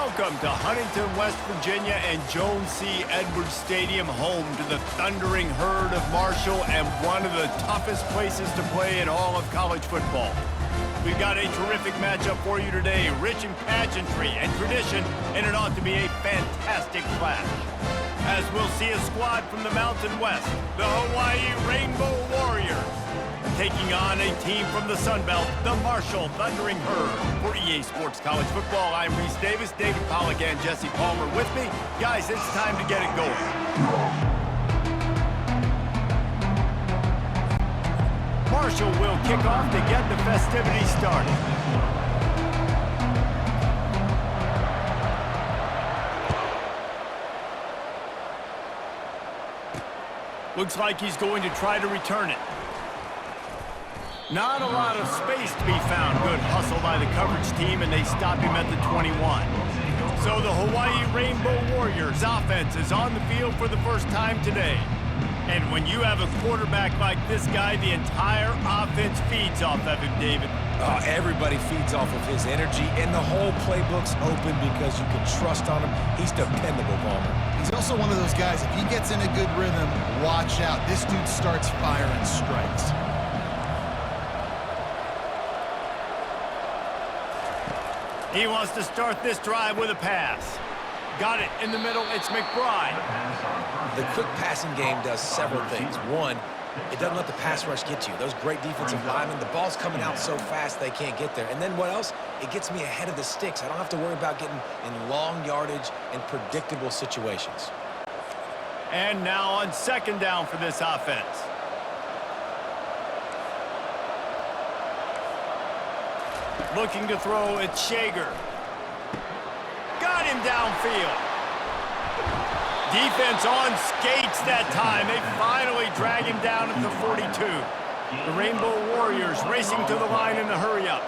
Welcome to Huntington, West Virginia and Jones C. Edwards Stadium, home to the Thundering Herd of Marshall and one of the toughest places to play in all of college football. We've got a terrific matchup for you today, rich in pageantry and tradition, and it ought to be a fantastic clash. As we'll see a squad from the Mountain West, the Hawaii Rainbow Warriors, taking on a team from the Sun Belt, the Marshall Thundering Herd. For EA Sports College Football, I'm Reese Davis, David Pollack, and Jesse Palmer with me. Guys, it's time to get it going. Marshall will kick off to get the festivities started. Looks like he's going to try to return it. Not a lot of space to be found. Good hustle by the coverage team, and they stop him at the 21. So the Hawaii Rainbow Warriors offense is on the field for the first time today. And when you have a quarterback like this guy, the entire offense feeds off of him, David. Everybody feeds off of his energy, and the whole playbook's open because you can trust on him. He's dependable, Palmer. He's also one of those guys, if he gets in a good rhythm, watch out. This dude starts firing strikes. He wants to start this drive with a pass. Got it in the middle, it's McBride. The quick passing game does several things. One, it doesn't let the pass rush get you. Those great defensive linemen, the ball's coming out so fast they can't get there. And then what else? It gets me ahead of the sticks. I don't have to worry about getting in long yardage and predictable situations. And now on second down for this offense. Looking to throw, it's Shager. Got him downfield. Defense on skates that time. They finally drag him down at the 42. The Rainbow Warriors racing to the line in the hurry-up.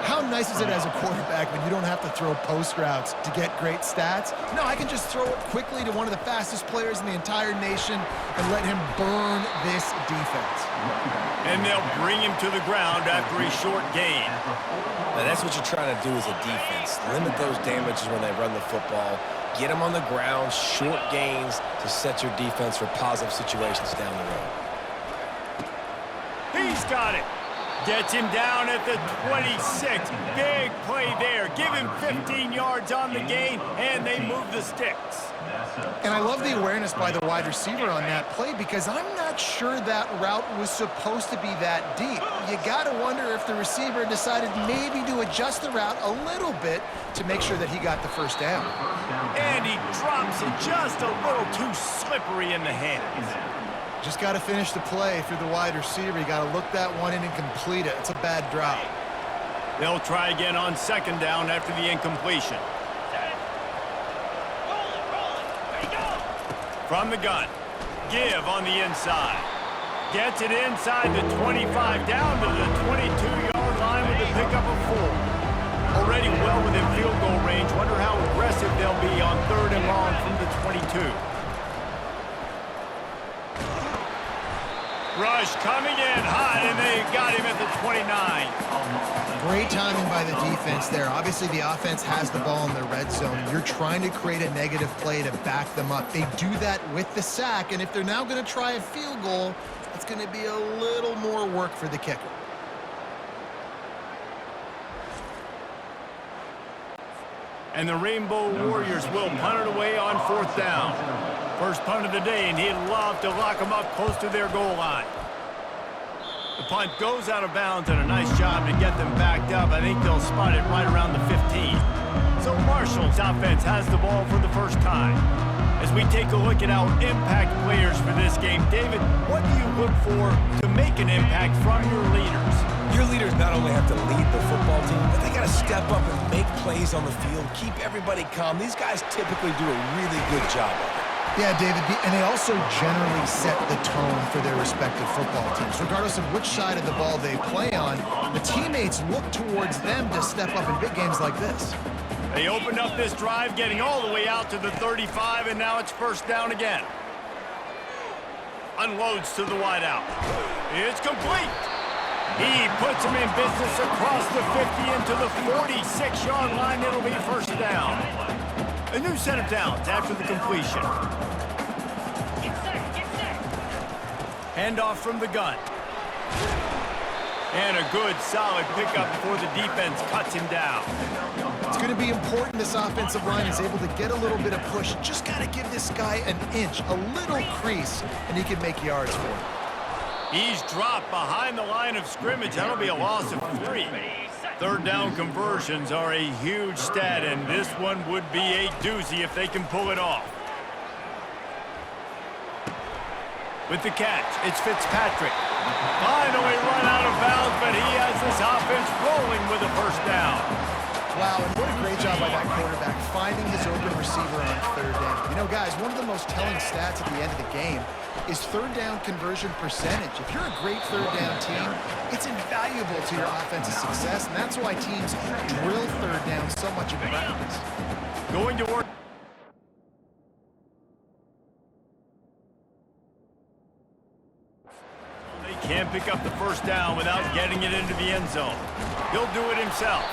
How nice is it as a quarterback when you don't have to throw post routes to get great stats? No, I can just throw it quickly to one of the fastest players in the entire nation and let him burn this defense. And they'll bring him to the ground after a short gain. Now that's what you're trying to do as a defense. Limit those damages when they run the football. Get them on the ground, short gains to set your defense for positive situations down the road. He's got it. Gets him down at the 26. Big play there. Give him 15 yards on the gain, and they move the sticks. And I love the awareness by the wide receiver on that play because I'm not sure that route was supposed to be that deep. You got to wonder if the receiver decided maybe to adjust the route a little bit to make sure that he got the first down. And he drops it just a little too slippery in the hands. Just got to finish the play for the wide receiver. You got to look that one in and complete it. It's a bad drop. They'll try again on second down after the incompletion. From the gun, give on the inside. Gets it inside the 25, down to the 22-yard line with a pickup of 4. Already well within field goal range. Wonder how aggressive they'll be on third and long from the 22. Rush coming in hot, and they got him at the 29. Great timing by the defense there. Obviously, the offense has the ball in the red zone. You're trying to create a negative play to back them up. They do that with the sack, and if they're now going to try a field goal, it's going to be a little more work for the kicker. And the Rainbow Warriors will punt it away on fourth down. First punt of the day, and he'd love to lock them up close to their goal line. The punt goes out of bounds, and a nice job to get them backed up. I think they'll spot it right around the 15. So Marshall's offense has the ball for the first time. As we take a look at our impact players for this game, David, what do you look for to make an impact from your leaders? Your leaders not only have to lead the football team, but they got to step up and make plays on the field, keep everybody calm. These guys typically do a really good job of it. Yeah, David, and they also generally set the tone for their respective football teams. Regardless of which side of the ball they play on, the teammates look towards them to step up in big games like this. They opened up this drive, getting all the way out to the 35, and now it's first down again. Unloads to the wideout. It's complete. He puts him in business across the 50 into the 46-yard line. It'll be first down. A new set of downs after the completion. Handoff from the gun. And a good, solid pickup before the defense cuts him down. It's going to be important this offensive line is able to get a little bit of push. Just got to give this guy an inch, a little crease, and he can make yards for it. He's dropped behind the line of scrimmage. That'll be a loss of 3. Third down conversions are a huge stat, and this one would be a doozy if they can pull it off. With the catch, it's Fitzpatrick. Finally run out of bounds, but he has this offense rolling with a first down. Wow, and what a great job by that quarterback finding his open receiver on third down. You know, guys, one of the most telling stats at the end of the game is third down conversion percentage. If you're a great third down team, it's invaluable to your offensive success, and that's why teams drill third down so much in practice. Going to work. They can't pick up the first down without getting it into the end zone. He'll do it himself.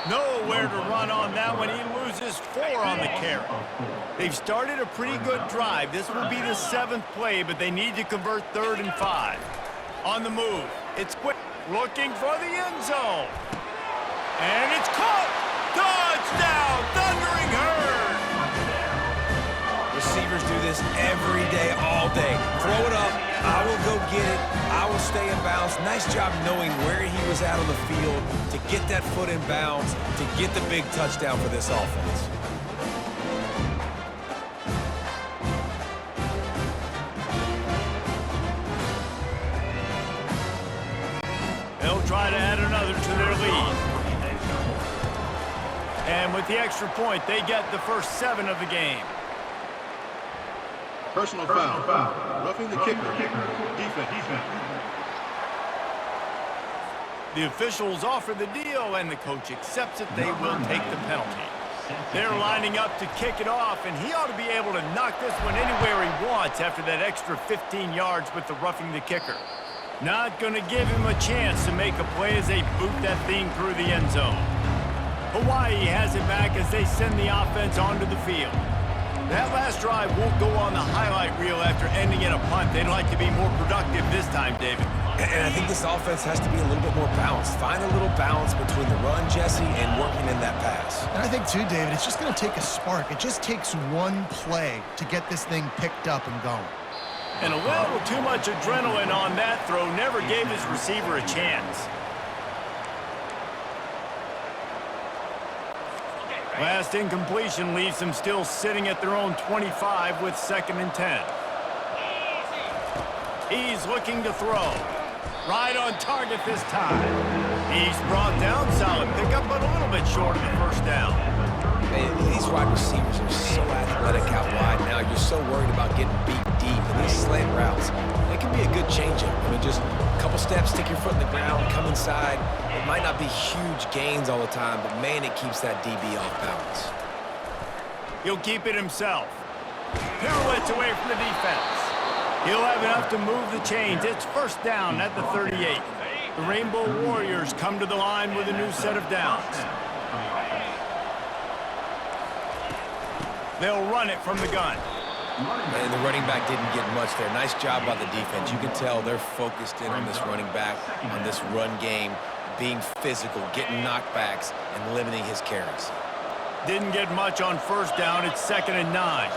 Nowhere to run on that one. He loses 4 on the carry. They've started a pretty good drive. This will be the 7th play, but they need to convert 3rd and 5. On the move, it's quick, looking for the end zone. And it's caught! Touchdown, Thundering Herd! Receivers do this every day, all day. Throw it up, I will go get it, I will stay in bounds. Nice job knowing where he was at on the field to get that foot in bounds, to get the big touchdown for this offense. They'll try to add another to their lead. And with the extra point, they get the first 7 of the game. Personal foul. Roughing the kicker. Defense. The officials offer the deal, and the coach accepts it. They will take the penalty. They're lining up to kick it off, and he ought to be able to knock this one anywhere he wants after that extra 15 yards with the roughing the kicker. Not going to give him a chance to make a play as they boot that thing through the end zone. Hawaii has it back as they send the offense onto the field. That last drive won't go on the highlight reel after ending in a punt. They'd like to be more productive this time, David. And I think this offense has to be a little bit more balanced. Find a little balance between the run, Jesse, and working in that pass. And I think, too, David, it's just going to take a spark. It just takes one play to get this thing picked up and going. And a little too much adrenaline on that throw never gave his receiver a chance. Last incompletion leaves them still sitting at their own 25 with 2nd and 10. He's looking to throw. Right on target this time. He's brought down, solid pickup, but a little bit short of the first down. Man, these wide receivers are so athletic out wide now. You're so worried about getting beat deep. And these slant routes, they can be a good changeup. I mean, just a couple steps, stick your foot in the ground, come inside. It might not be huge gains all the time, but, man, it keeps that DB off balance. He'll keep it himself. Pirouettes away from the defense. He'll have enough to move the chains. It's first down at the 38. The Rainbow Warriors come to the line with a new set of downs. They'll run it from the gun. And the running back didn't get much there. Nice job by the defense. You can tell they're focused in on this running back, on this run game, being physical, getting knockbacks, and limiting his carries. Didn't get much on first down. It's 2nd and 9.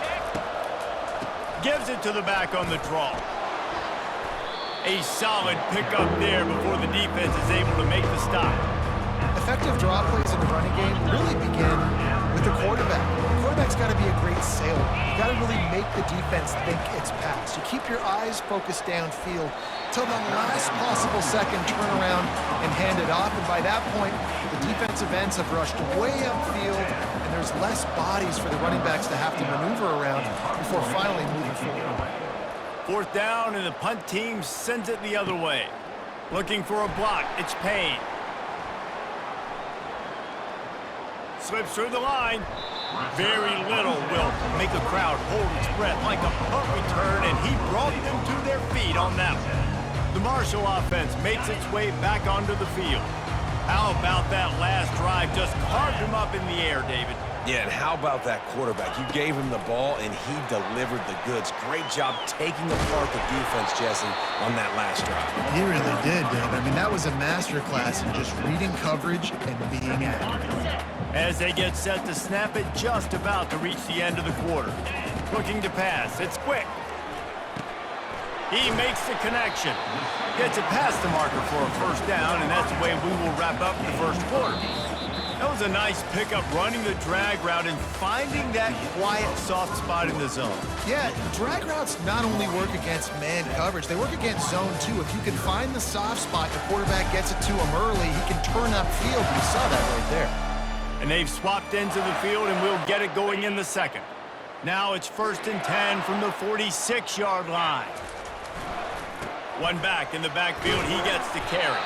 Gives it to the back on the draw. A solid pickup there before the defense is able to make the stop. Effective draw plays in the running game really begin with the quarterback. The quarterback's got to be a great sailor. You got to really make the defense think it's pass. You keep your eyes focused downfield till the last possible second, turn around and hand it off. And by that point, the defensive ends have rushed way upfield, and there's less bodies for the running backs to have to maneuver around before finally moving forward. 4th down, and the punt team sends it the other way. Looking for a block. It's Payne. Slips through the line. Very little will make a crowd hold its breath like a punt return, and he brought them to their feet on that one. The Marshall offense makes its way back onto the field. How about that last drive? Just carved him up in the air, David. Yeah, and how about that quarterback? You gave him the ball, and he delivered the goods. Great job taking apart the defense, Jesse, on that last drive. He really did, Dave. I mean, that was a masterclass in just reading coverage and being accurate. As they get set to snap it, just about to reach the end of the quarter. Looking to pass. It's quick. He makes the connection. Gets it past the marker for a first down, and that's the way we will wrap up the first quarter. That was a nice pickup, running the drag route and finding that quiet, soft spot in the zone. Yeah, drag routes not only work against man coverage, they work against zone too. If you can find the soft spot, the quarterback gets it to him early, he can turn upfield. You saw that right there. And they've swapped ends of the field, and we'll get it going in the second. Now it's 1st and 10 from the 46-yard line. One back in the backfield, he gets the carry.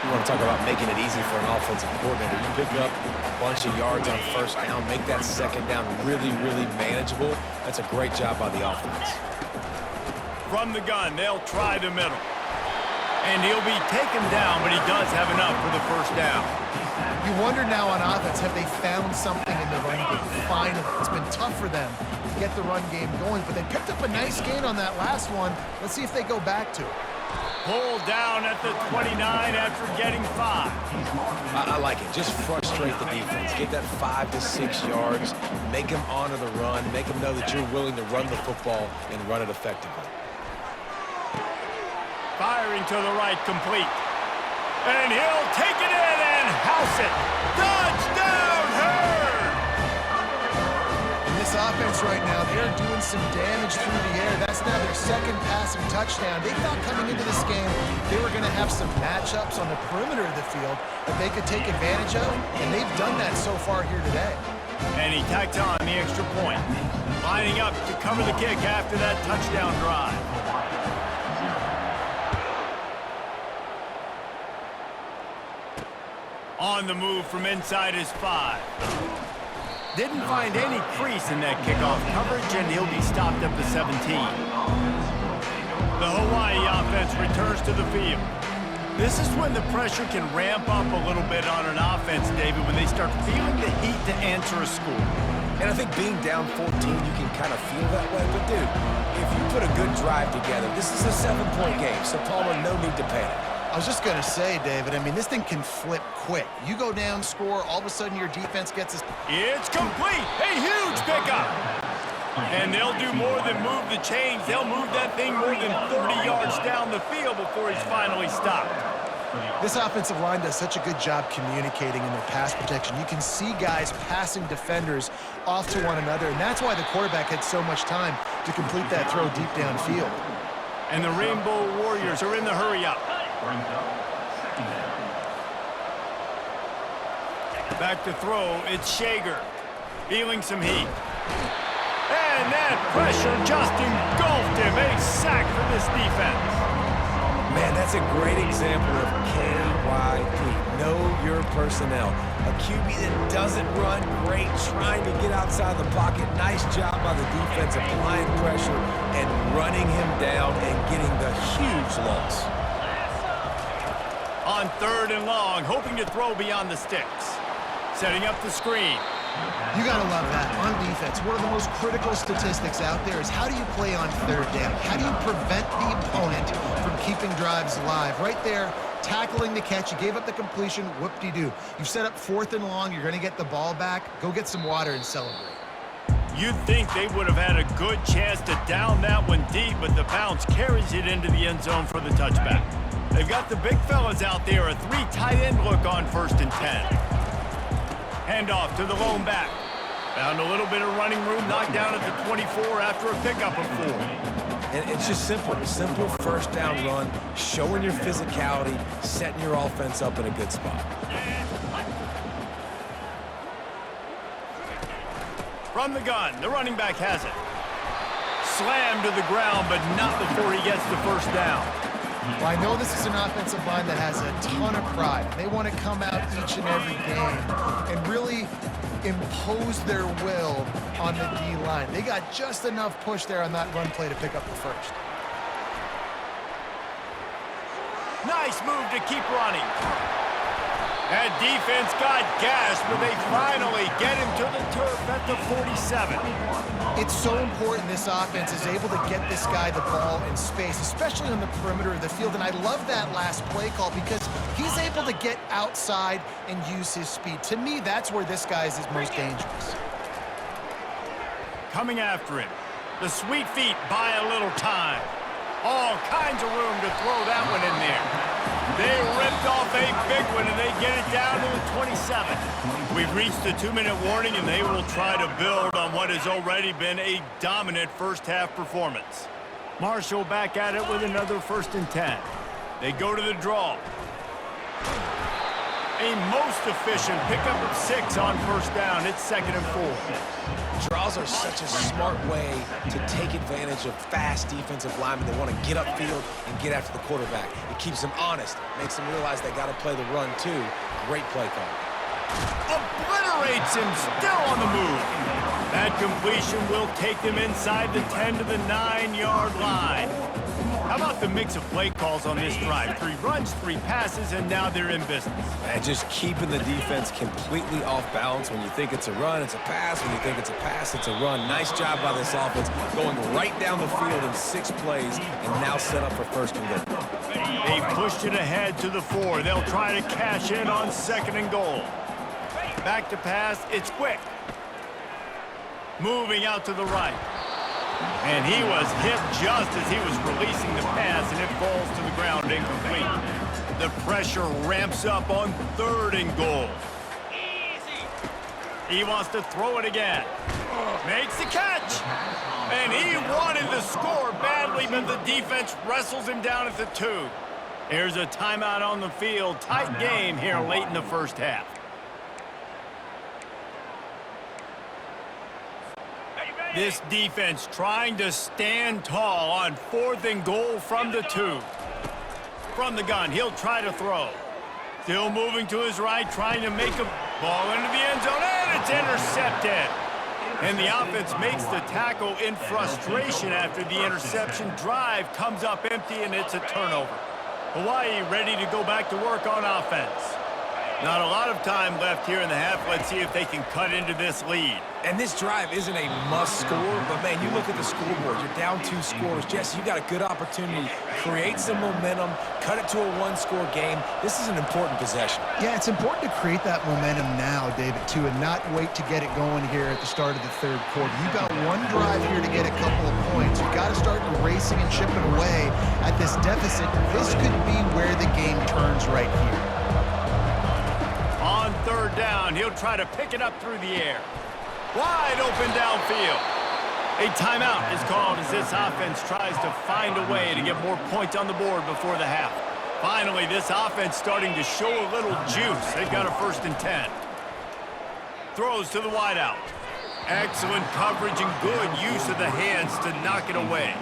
You want to talk about making it easy for an offensive coordinator. You pick up a bunch of yards on first down, make that second down really, really manageable. That's a great job by the offense. From the gun, they'll try the middle. And he'll be taken down, but he does have enough for the first down. You wonder now on offense, have they found something in the run game? Finally, it's been tough for them to get the run game going, but they picked up a nice gain on that last one. Let's see if they go back to it. Pulled down at the 29 after getting 5. I like it. Just frustrate the defense. Get that 5 to 6 yards. Make them honor the run. Make them know that you're willing to run the football and run it effectively. Firing to the right, complete. And he'll take it in and house it. Touchdown, Herd! In this offense right now, they're doing some damage through the air. That's now their second passing touchdown. They thought coming into this game they were going to have some matchups on the perimeter of the field that they could take advantage of, and they've done that so far here today. And he tacked on the extra point. Lining up to cover the kick after that touchdown drive. On the move from inside his 5. Didn't find any crease in that kickoff coverage, and he'll be stopped at the 17. The Hawaii offense returns to the field. This is when the pressure can ramp up a little bit on an offense, David, when they start feeling the heat to answer a score. And I think being down 14, you can kind of feel that way. But, dude, if you put a good drive together, this is a 7-point game, so Palmer, no need to panic. I was just going to say, David, I mean, this thing can flip quick. You go down, score, all of a sudden your defense gets a... It's complete! A huge pickup! And they'll do more than move the chains. They'll move that thing more than 30 yards down the field before he's finally stopped. This offensive line does such a good job communicating in their pass protection. You can see guys passing defenders off to one another, and that's why the quarterback had so much time to complete that throw deep downfield. And the Rainbow Warriors are in the hurry-up. Back to throw, it's Shager. Feeling some heat. And that pressure just engulfed him. A sack for this defense. Man, that's a great example of KYP. Know your personnel. A QB that doesn't run great, trying to get outside the pocket. Nice job by the defense applying pressure and running him down and getting the huge loss. On 3rd and long, hoping to throw beyond the sticks. Setting up the screen. You got to love that. On defense, one of the most critical statistics out there is how do you play on 3rd down? How do you prevent the opponent from keeping drives alive? Right there, tackling the catch. You gave up the completion. Whoop-de-doo. You've set up 4th and long. You're going to get the ball back. Go get some water and celebrate. You'd think they would have had a good chance to down that one deep, but the bounce carries it into the end zone for the touchback. They've got the big fellas out there, a 3 tight end look on 1st and 10. Handoff to the lone back. Found a little bit of running room, knocked down at the 24 after a pickup of 4. And it's just simple. Simple first down run, showing your physicality, setting your offense up in a good spot. From the gun, the running back has it. Slammed to the ground, but not before he gets the first down. Well, I know this is an offensive line that has a ton of pride. They want to come out each and every game and really impose their will on the D-line. They got just enough push there on that run play to pick up the first. Nice move to keep running. That defense got gashed, but they finally get him to the turf at the 47. It's so important this offense is able to get this guy the ball in space, especially on the perimeter of the field. And I love that last play call because he's able to get outside and use his speed. To me, that's where this guy is his most dangerous. Coming after him. The sweet feet buy a little time. All kinds of room to throw that one in there. They ripped off a big one, and they get it down to the 27. We've reached the 2-minute warning, and they will try to build on what has already been a dominant first-half performance. Marshall back at it with another 1st and 10. They go to the draw. A most efficient pickup of 6 on 1st down. It's 2nd and 4. Draws are such a smart way to take advantage of fast defensive linemen that want to get upfield and get after the quarterback. It keeps them honest, makes them realize they got to play the run too. Great play call. Obliterates him, still on the move. That completion will take them inside the 10 to the 9-yard line. How about the mix of play calls on this drive? 3 runs, 3 passes, and now they're in business. And just keeping the defense completely off balance. When you think it's a run, it's a pass. When you think it's a pass, it's a run. Nice job by this offense, going right down the field in 6 plays and now set up for 1st and goal. They've pushed it ahead to the 4. They'll try to cash in on 2nd and goal. Back to pass, it's quick. Moving out to the right. And he was hit just as he was releasing the pass, and it falls to the ground incomplete. The pressure ramps up on 3rd and goal. He wants to throw it again. Makes the catch. And he wanted the score badly, but the defense wrestles him down at the 2. There's a timeout on the field. Tight game here late in the 1st half. This defense trying to stand tall on 4th and goal from the 2. From the gun, he'll try to throw. Still moving to his right, trying to make a ball into the end zone, and it's intercepted. And the offense makes the tackle in frustration after the interception. Drive comes up empty, and it's a turnover. Hawaii ready to go back to work on offense. Not a lot of time left here in the half. Let's see if they can cut into this lead. And this drive isn't a must score, but man, you look at the scoreboard, you're down 2 scores. Jesse, you got a good opportunity. Create some momentum, cut it to a 1-score game. This is an important possession. Yeah, it's important to create that momentum now, David, too, and not wait to get it going here at the start of the 3rd quarter. You've got one drive here to get a couple of points. You've got to start racing and chipping away at this deficit. This could be where the game turns right here. On 3rd down, he'll try to pick it up through the air. Wide open downfield. A timeout is called as this offense tries to find a way to get more points on the board before the half. Finally, this offense starting to show a little juice. They've got a 1st and 10. Throws to the wideout. Excellent coverage and good use of the hands to knock it away.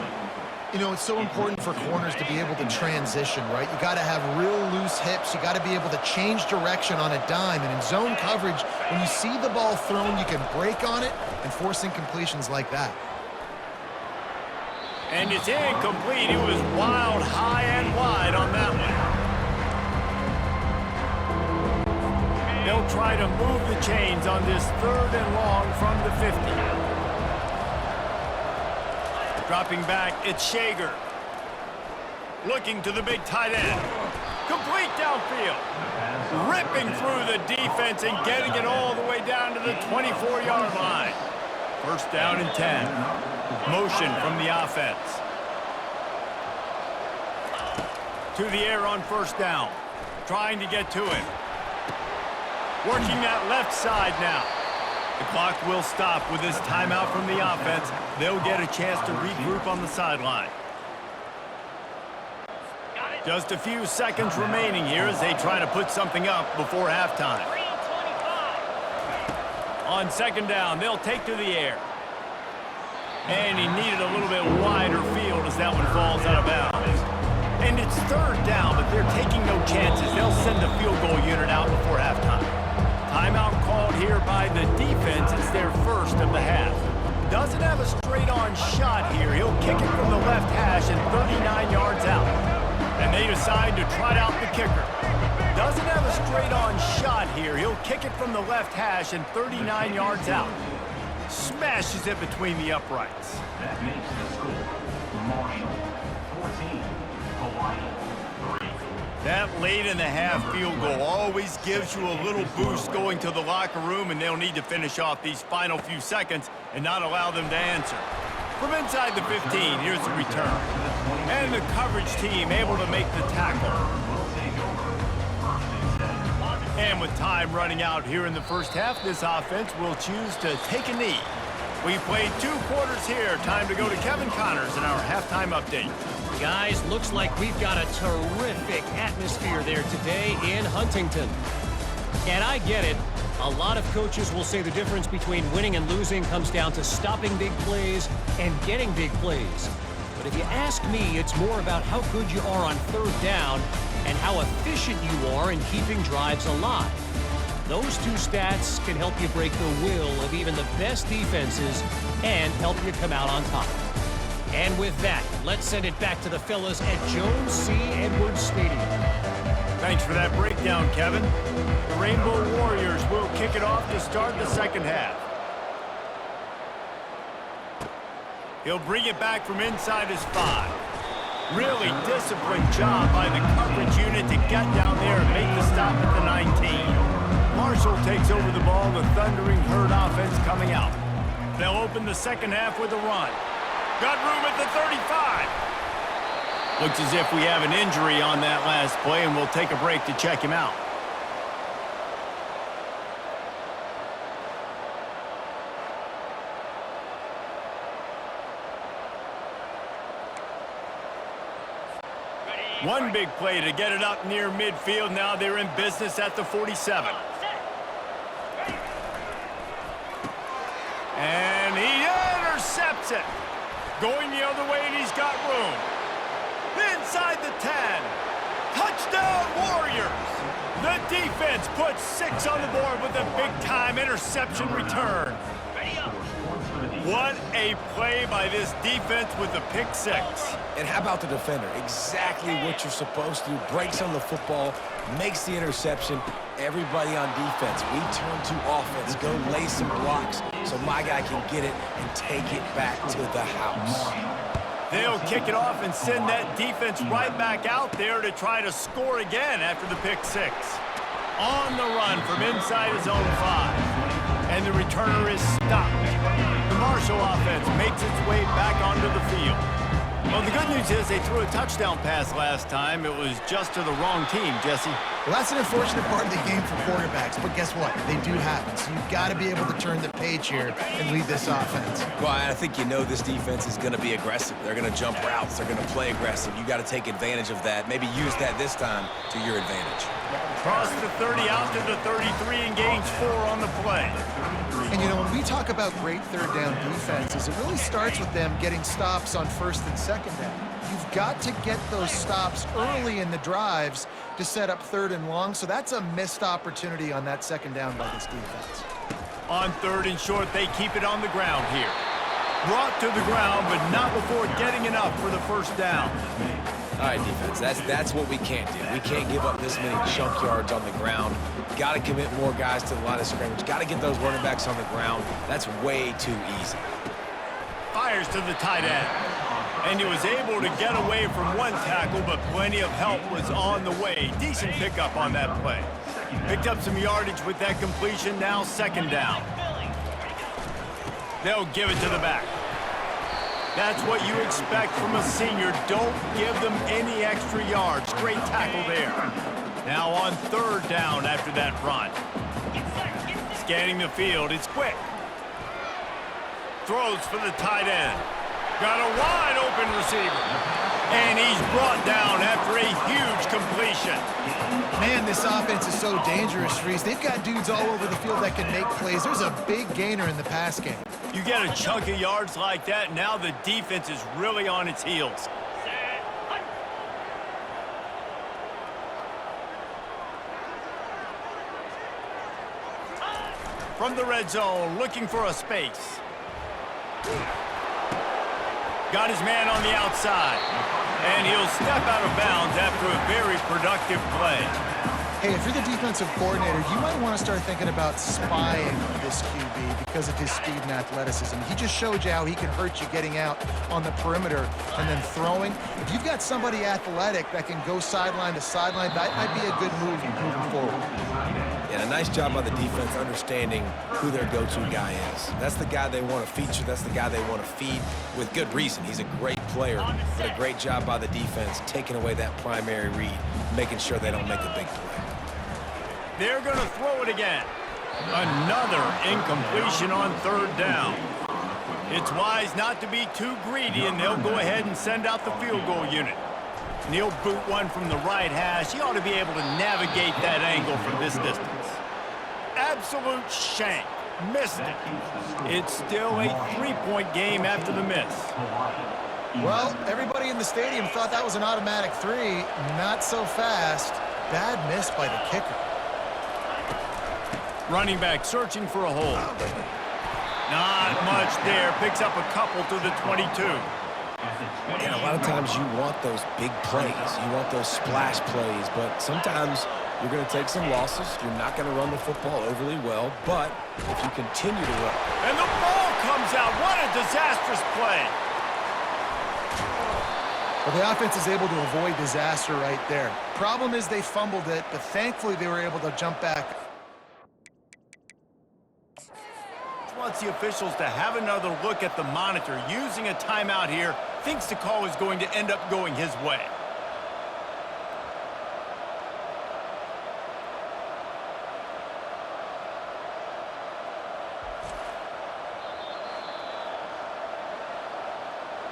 You know, it's so important for corners to be able to transition, right? You got to have real loose hips. You got to be able to change direction on a dime. And in zone coverage, when you see the ball thrown, you can break on it and force incompletions like that. And it's incomplete. It was wild, high, and wide on that one. They'll try to move the chains on this 3rd and long from the 50. Dropping back, it's Shager. Looking to the big tight end. Complete downfield. Ripping through the defense and getting it all the way down to the 24-yard line. 1st down and 10. Motion from the offense. To the air on 1st down. Trying to get to him. Working that left side now. The clock will stop with this timeout from the offense. They'll get a chance to regroup on the sideline. Just a few seconds remaining here as they try to put something up before halftime. On 2nd down, they'll take to the air. And he needed a little bit wider field as that one falls out of bounds. And it's 3rd down, but they're taking no chances. They'll send the field goal unit out before halftime. Timeout called here by the defense. It's their 1st of the half. Doesn't have a straight-on shot here. He'll kick it from the left hash and 39 yards out. And they decide to trot out the kicker. Doesn't have a straight-on shot here. He'll kick it from the left hash and 39 yards out. Smashes it between the uprights. That makes the score Marshall 14, Hawaii 3. That late-in-the-half field goal always gives you a little boost going to the locker room, and they'll need to finish off these final few seconds and not allow them to answer. From inside the 15, here's the return. And the coverage team able to make the tackle. And with time running out here in the first half, this offense will choose to take a knee. We've played 2 quarters here. Time to go to Kevin Connors in our halftime update. Guys, looks like we've got a terrific atmosphere there today in Huntington. And I get it. A lot of coaches will say the difference between winning and losing comes down to stopping big plays and getting big plays. But if you ask me, it's more about how good you are on third down and how efficient you are in keeping drives alive. Those 2 stats can help you break the will of even the best defenses and help you come out on top. And with that, let's send it back to the fellas at Jones C. Edwards Stadium. Thanks for that breakdown, Kevin. The Rainbow Warriors will kick it off to start the second half. He'll bring it back from inside his 5. Really disciplined job by the coverage unit to get down there and make the stop at the 19. Marshall takes over the ball, the Thundering Herd offense coming out. They'll open the second half with a run. Got room at the 35. Looks as if we have an injury on that last play, and we'll take a break to check him out. One big play to get it up near midfield. Now they're in business at the 47. And he intercepts it. Going the other way, and he's got room. Inside the 10. Touchdown, Warriors. The defense puts 6 on the board with a big-time interception return. What a play by this defense with the pick 6. And how about the defender? Exactly what you're supposed to do. Breaks on the football, makes the interception. Everybody on defense, we turn to offense. Go lay some blocks so my guy can get it and take it back to the house. They'll kick it off and send that defense right back out there to try to score again after the pick 6. On the run from inside his own 5. And the returner is stopped. The Marshall offense makes its way back onto the field. Well, the good news is they threw a touchdown pass last time. It was just to the wrong team, Jesse. Well, that's an unfortunate part of the game for quarterbacks, but guess what? They do happen, so you've got to be able to turn the page here and lead this offense. Well, I think you know this defense is going to be aggressive. They're going to jump routes. They're going to play aggressive. You got to take advantage of that. Maybe use that this time to your advantage. Cross the 30 out to the 33 and gains 4 on the play. And, you know, when we talk about great third down defenses, it really starts with them getting stops on first and second down. You've got to get those stops early in the drives to set up third and long, so that's a missed opportunity on that second down by this defense. On third and short, they keep it on the ground here. Brought to the ground, but not before getting enough for the first down. All right, defense, that's what we can't do. We can't give up this many chunk yards on the ground. Got to commit more guys to the line of scrimmage. Got to get those running backs on the ground. That's way too easy. Fires to the tight end. And he was able to get away from one tackle, but plenty of help was on the way. Decent pickup on that play. Picked up some yardage with that completion. Now second down. They'll give it to the back. That's what you expect from a senior. Don't give them any extra yards. Great tackle there. Now on third down after that run. Scanning the field. It's quick. Throws for the tight end. Got a wide open receiver. And he's brought down after a huge completion. Man, this offense is so dangerous, Reese. They've got dudes all over the field that can make plays. There's a big gainer in the pass game. You get a chunk of yards like that, now the defense is really on its heels. From the red zone, looking for a space. Got his man on the outside. And he'll step out of bounds after a very productive play. Hey, if you're the defensive coordinator, you might want to start thinking about spying this QB because of his speed and athleticism. He just showed you how he can hurt you getting out on the perimeter and then throwing. If you've got somebody athletic that can go sideline to sideline, that might be a good move moving forward. Yeah, a nice job by the defense understanding who their go-to guy is. That's the guy they want to feature. That's the guy they want to feed with good reason. He's a great player, but a great job by the defense taking away that primary read, making sure they don't make a big play. They're going to throw it again. Another incompletion on third down. It's wise not to be too greedy, and they'll go ahead and send out the field goal unit. And he'll boot one from the right hash. He ought to be able to navigate that angle from this distance. Absolute shank. Missed it. It's still a three-point game after the miss. Well, everybody in the stadium thought that was an automatic three. Not so fast. Bad miss by the kicker. Running back searching for a hole. Not much there. Picks up a couple to the 22. And a lot of times you want those big plays. You want those splash plays. But sometimes you're going to take some losses. You're not going to run the football overly well. But if you continue to run. And the ball comes out. What a disastrous play. Well, the offense is able to avoid disaster right there. Problem is they fumbled it, but thankfully they were able to jump back. Wants the officials to have another look at the monitor. Using a timeout here, thinks the call is going to end up going his way.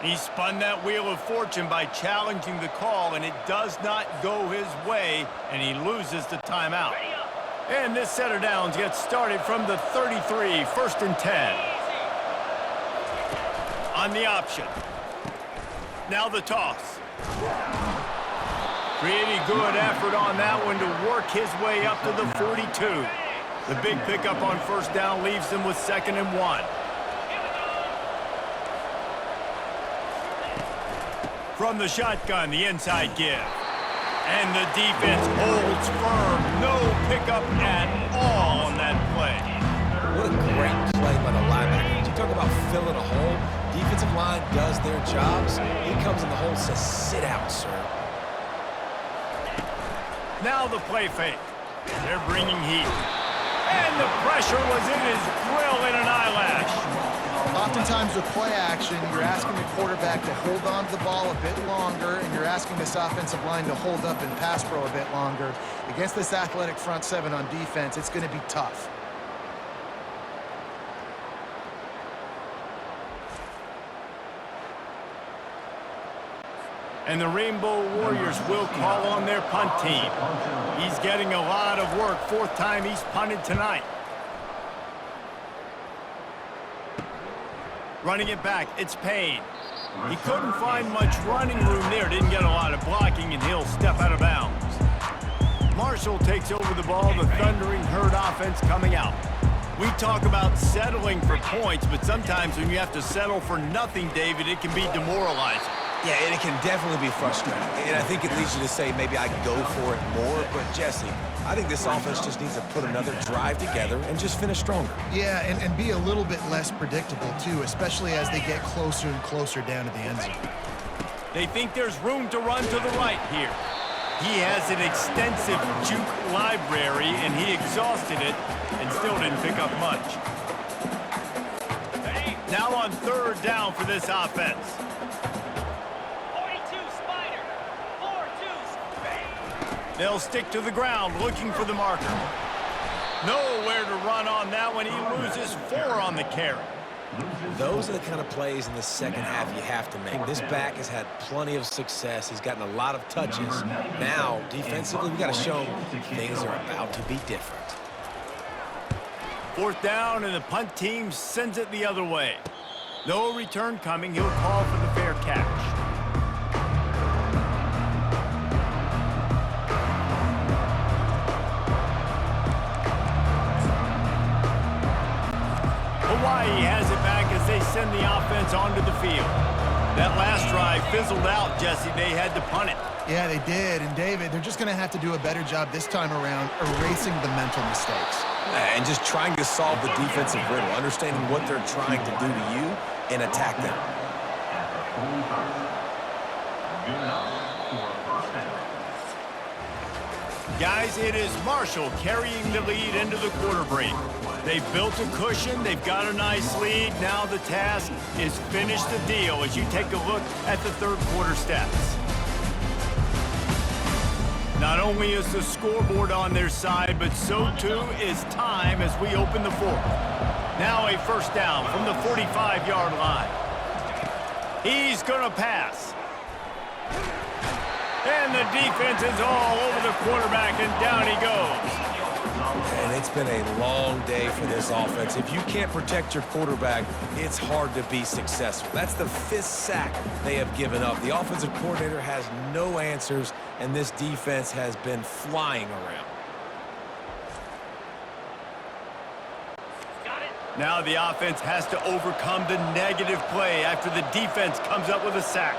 He spun that wheel of fortune by challenging the call, and it does not go his way, and he loses the timeout. And this set of downs gets started from the 33, 1st and 10. On the option. Now the toss. Pretty good effort on that one to work his way up to the 42. The big pickup on first down leaves them with 2nd and 1. From the shotgun, the inside give. And the defense holds firm. No pickup at all on that play. What a great play by the linebacker. You talk about filling a hole. Defensive line does their jobs. He comes in the hole and says, sit out, sir. Now the play fake. They're bringing heat. And the pressure was in his grill in an eyelash. Oftentimes with play action, you're asking the quarterback to hold on to the ball a bit longer, and you're asking this offensive line to hold up and pass pro a bit longer. Against this athletic front seven on defense, it's going to be tough. And the Rainbow Warriors will call on their punt team. He's getting a lot of work. 4th time he's punted tonight. Running it back, it's Payne. He couldn't find much running room there. Didn't get a lot of blocking, and he'll step out of bounds. Marshall takes over the ball. The Thundering Herd offense coming out. We talk about settling for points, but sometimes when you have to settle for nothing, David, it can be demoralizing. Yeah, and it can definitely be frustrating. And I think it leads you to say maybe I go for it more. But, Jesse, I think this offense just needs to put another drive together and just finish stronger. Yeah, and be a little bit less predictable, too, especially as they get closer and closer down to the end zone. They think there's room to run to the right here. He has an extensive juke library, and he exhausted it and still didn't pick up much. Now on 3rd down for this offense. They'll stick to the ground looking for the marker. Nowhere to run on that one. He loses 4 on the carry. Those are the kind of plays in the second half you have to make. This back has had plenty of success. He's gotten a lot of touches. Now, defensively, we got to show him things are about to be different. 4th down, and the punt team sends it the other way. No return coming. He'll call for the fair catch. Hawaii has it back as they send the offense onto the field. That last drive fizzled out, Jesse. They had to punt it. Yeah, they did. And, David, they're just going to have to do a better job this time around erasing the mental mistakes. And just trying to solve the defensive riddle, understanding what they're trying to do to you and attack them. Good enough for a first down. Guys, it is Marshall carrying the lead into the quarter break. They've built a cushion. They've got a nice lead. Now the task is finish the deal as you take a look at the third quarter stats. Not only is the scoreboard on their side, but so too is time as we open the fourth. Now a first down from the 45-yard line. He's going to pass. And the defense is all over the quarterback, and down he goes. And it's been a long day for this offense. If you can't protect your quarterback, it's hard to be successful. That's the 5th sack they have given up. The offensive coordinator has no answers, and this defense has been flying around. Now the offense has to overcome the negative play after the defense comes up with a sack.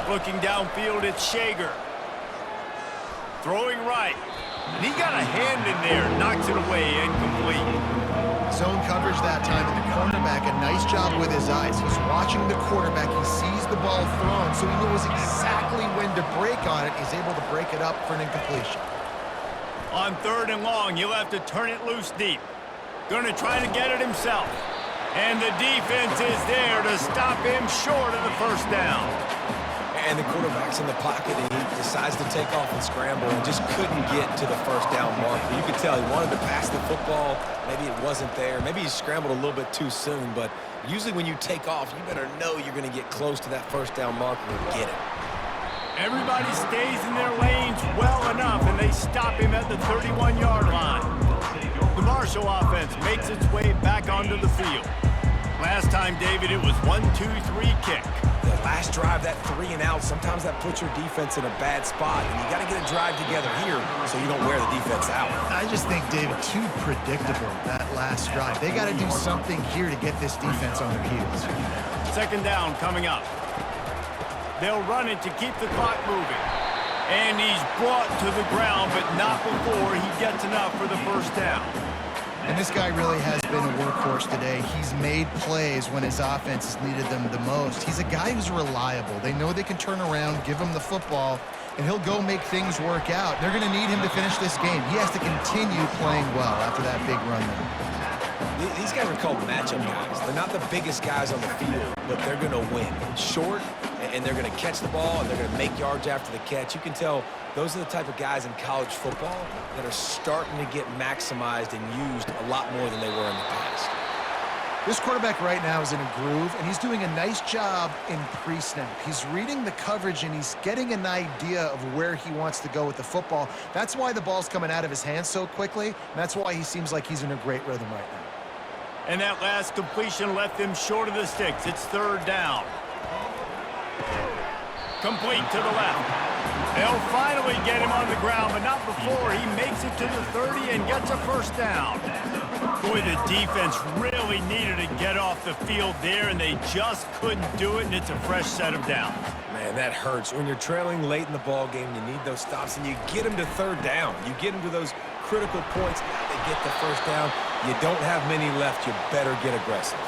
Looking downfield, it's Shager. Throwing right. And he got a hand in there, knocks it away, incomplete. Zone coverage that time, and the cornerback, a nice job with his eyes. He's watching the quarterback. He sees the ball thrown, so he knows exactly when to break on it. He's able to break it up for an incompletion. On 3rd and long, he'll have to turn it loose deep. Going to try to get it himself. And the defense is there to stop him short of the first down. And the quarterback's in the pocket, and he decides to take off and scramble and just couldn't get to the first down marker. You could tell he wanted to pass the football. Maybe it wasn't there. Maybe he scrambled a little bit too soon. But usually when you take off, you better know you're going to get close to that first down marker and get it. Everybody stays in their lanes well enough, and they stop him at the 31-yard line. The Marshall offense makes its way back onto the field. Last time, David, it was 1-2-3 kick. The last drive, that 3 and out, sometimes that puts your defense in a bad spot, and you got to get a drive together here so you don't wear the defense out. I just think, David, too predictable, that last drive. They got to do something here to get this defense on their heels. Second down coming up. They'll run it to keep the clock moving. And he's brought to the ground, but not before he gets enough for the first down. And this guy really has been a workhorse today. He's made plays when his offense has needed them the most. He's a guy who's reliable. They know they can turn around, give him the football, and he'll go make things work out. They're going to need him to finish this game. He has to continue playing well after that big run there. These guys are called matchup guys. They're not the biggest guys on the field, but they're going to win. Short, and they're going to catch the ball, and they're going to make yards after the catch. You can tell those are the type of guys in college football that are starting to get maximized and used a lot more than they were in the past. This quarterback right now is in a groove, and he's doing a nice job in pre-snap. He's reading the coverage, and he's getting an idea of where he wants to go with the football. That's why the ball's coming out of his hands so quickly, and that's why he seems like he's in a great rhythm right now. And that last completion left them short of the sticks. It's 3rd down. Complete to the left. They'll finally get him on the ground, but not before he makes it to the 30 and gets a first down. Boy, the defense really needed to get off the field there, and they just couldn't do it, and it's a fresh set of downs. Man, that hurts. When you're trailing late in the ball game, you need those stops, and you get them to 3rd down. You get them to those critical points. They get the first down. You don't have many left. You better get aggressive.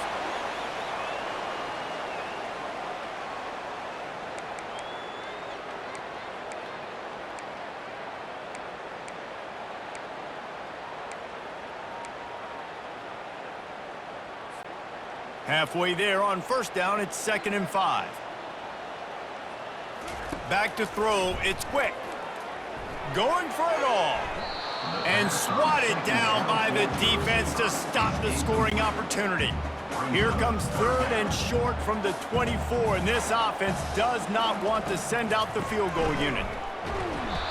Halfway there on first down, it's 2nd and 5. Back to throw, it's quick. Going for it all. And swatted down by the defense to stop the scoring opportunity. Here comes 3rd and short from the 24, and this offense does not want to send out the field goal unit.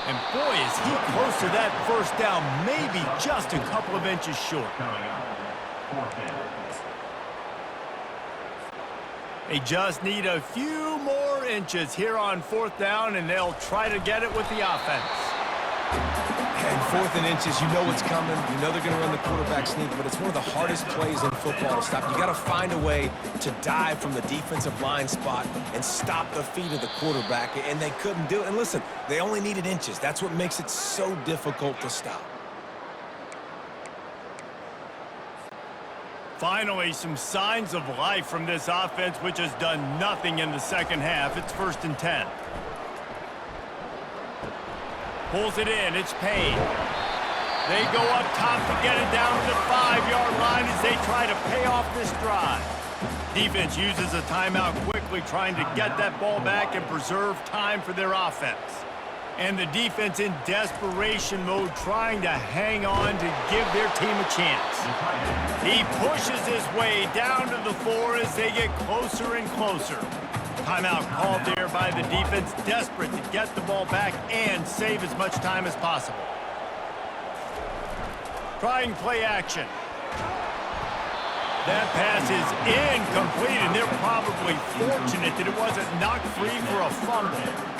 And boy, is he close to that first down, maybe just a couple of inches short. They just need a few more inches here on 4th down, and they'll try to get it with the offense. And 4th and inches, you know what's coming. You know they're going to run the quarterback sneak, but it's one of the hardest plays in football to stop. You got to find a way to dive from the defensive line spot and stop the feet of the quarterback, and they couldn't do it. And listen, they only needed inches. That's what makes it so difficult to stop. Finally, some signs of life from this offense, which has done nothing in the second half. It's 1st and 10. Pulls it in. It's Payne. They go up top to get it down to the 5-yard line as they try to pay off this drive. Defense uses a timeout quickly, trying to get that ball back and preserve time for their offense. And the defense in desperation mode, trying to hang on to give their team a chance. He pushes his way down to the 4 as they get closer and closer. Timeout called there by the defense, desperate to get the ball back and save as much time as possible. Trying play action. That pass is incomplete, and they're probably fortunate that it wasn't knocked free for a fumble.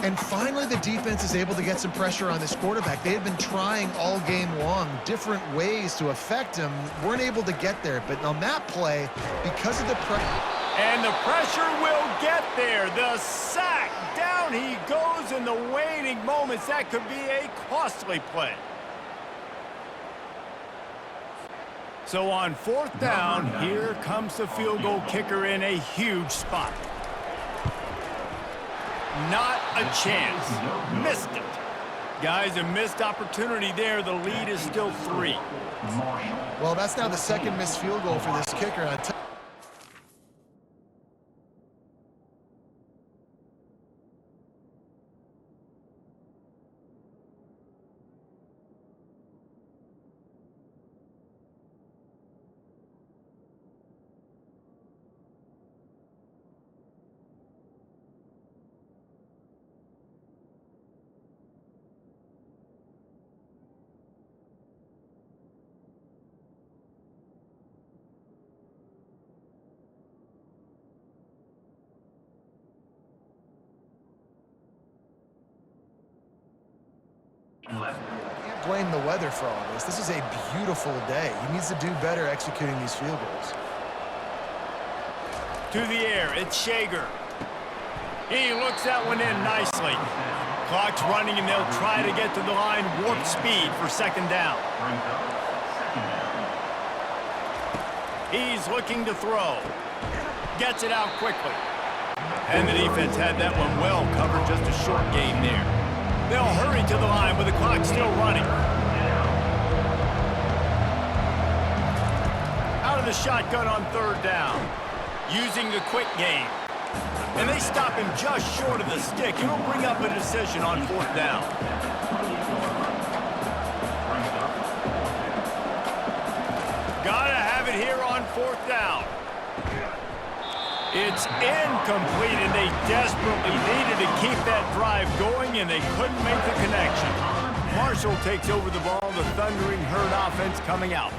And finally, the defense is able to get some pressure on this quarterback. They had been trying all game long different ways to affect him. Weren't able to get there. But on that play, because of the pressure... And the pressure will get there. The sack. Down he goes in the waning moments. That could be a costly play. So on 4th down, here comes the field goal kicker in a huge spot. Not a chance. Missed it. Guys, a missed opportunity there. The lead is still 3. Well, that's now the 2nd missed field goal for this kicker. Can't blame the weather for all this. This is a beautiful day. He needs to do better executing these field goals. To the air, it's Shager. He looks that one in nicely. Clock's running, and they'll try to get to the line warp speed for 2nd down. He's looking to throw. Gets it out quickly. And the defense had that one well covered, just a short gain there. They'll hurry to the line with the clock still running. Out of the shotgun on 3rd down. Using the quick game. And they stop him just short of the stick. It'll bring up a decision on 4th down. Gotta have it here on 4th down. It's incomplete, and they desperately needed to keep that drive going, and they couldn't make the connection. Marshall takes over the ball, the Thundering Herd offense coming out.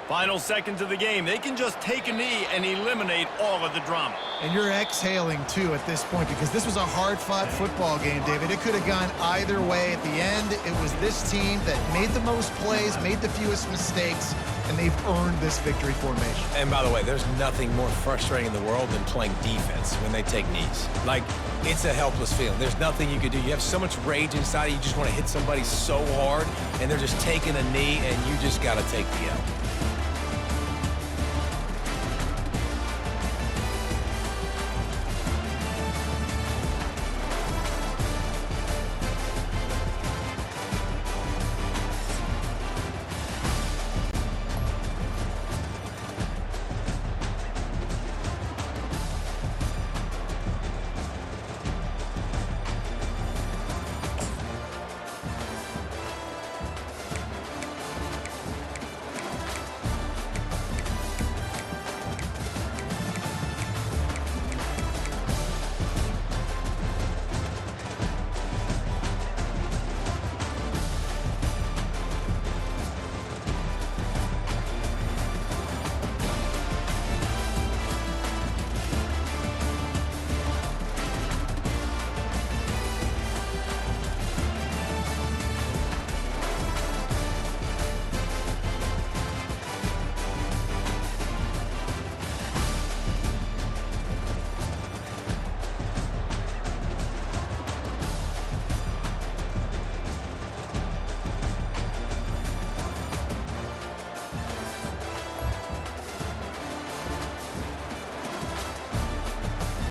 Final seconds of the game. They can just take a knee and eliminate all of the drama. And you're exhaling, too, at this point, because this was a hard-fought football game, David. It could have gone either way. At the end, it was this team that made the most plays, made the fewest mistakes, and they've earned this victory formation. And by the way, there's nothing more frustrating in the world than playing defense when they take knees. Like, it's a helpless feeling. There's nothing you can do. You have so much rage inside you just want to hit somebody so hard, and they're just taking a knee, and you just got to take the L.